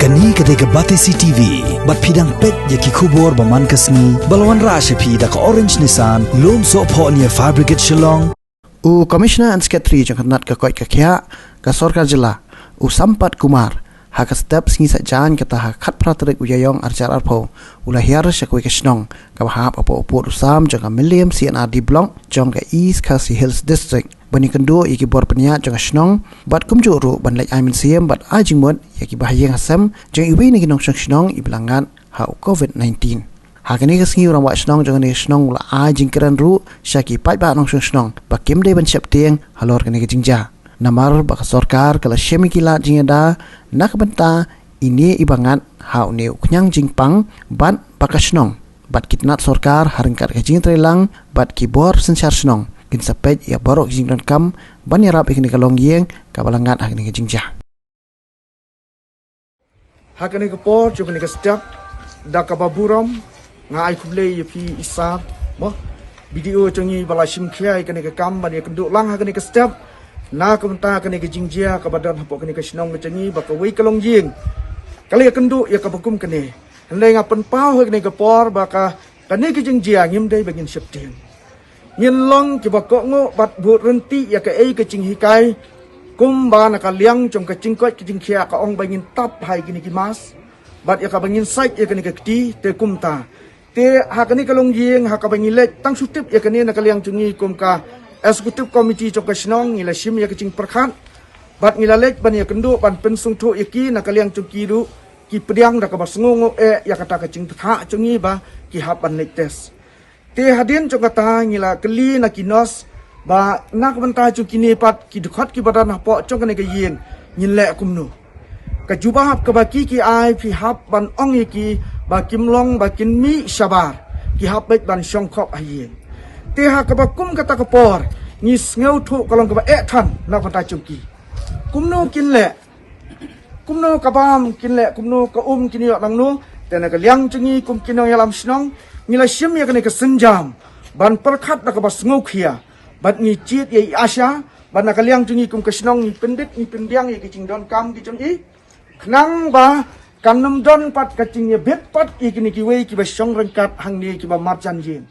Kani ketika Batisi TV, bat pidang pet yaki kubur baman kasni, balawan rasha pida ka orange nisan, lom so po niya fabricate shillong. Commissioner and Secretary jangkatnat ka koi kakya ka Sorkar Jila, Sampat Kumar, haka step singi sa jan kata hakat pratrik uyayong arjar arpo, ulahir syakwi kasnong, ka bahap apo opor usam jangka Milliam CNRD Block, jangka East Khasi Hills District. Bani kendo iki bor peniat jang snong bat kumjuru ban lek aimin siem bat ajing mod yaki bahayang hasam jang iwi ni ginong snong iblangan ha COVID-19 hakani kasngi orang wa snong jang ni snong la ajing keran ru syaki pai ba nong snong bakim de ban syap tieng halor kani jingja namar ba sorkar kala syemi kila jingada nak benta ini ibangan ha ne uknyang jingpang ban pakasnong bat kitnat sorkar haringkat kajing trelang bat kibor sensar snong kin sapet ya borok jing dan kam ban ya rap ikni kalong yeng kabalangan akni ke jingjah hakani ke por jukni ke step da ka baburam nga ai kuble ye pi isa mo video chongi bala sim khia ikni ke kam ban ya kenduk lang hakani ke step na kamta kani ke jingjia ka badan hapok kani ke snong chongi ba ka wei kalong yeng kali kenduk ya ka bakum kani ndai ngapen pau hakani ke por ba ka kani ke jingjia ngim dei bagin septien Yin long ki bakok ngo bat but renti ya ke ei ke cing hikai kum ba na ka liang chong ka cingkot ki cing khia ka ong bangin tap hai kini ki mas bat ya ka bangin sait ya kini ka kti te kum ta te ha kani ka long yeng ha ka bangin lek tang sutip ya kani na ka liang chungi kum ka executive committee chong ka snong ngila sim ya ke cing perkhat bat ngila lek ban ya kendu ban pensung thu ya ki na ka liang chung ki du ki pediang da ka bas ngo ya kata ka cing tha chungi ba ki ha ban lek test te hadin jong kata ngila keli na kinos ba nak banta chu kini pat ki dukhat ki badan po jong kane ke yin nyin le kumnu ka juba hap ka baki ki ai phi hap ban ong ki ba kimlong ba kin mi shabar ki hap bet ban shong khop ayin te ha ka ba kum kata ka por ni sneu thu kalong ka ba e than nak banta chu ki kumnu kin le kumnu ka bam kin le kumnu ka kini lang nu te na ka liang chungi kum kinong yalam snong ngila sim ya kene ke senjam ban perkhat na ka bas ngokhia bat ni chit ye asya ban na kaliang jungi kum kesnong ni pendit ni pendiang ye kicing don kam ki chung i knang ba kanum don pat kacing ye bet pat ki kini ki wei ki ba song rengkat hang ni ki ba marjan jin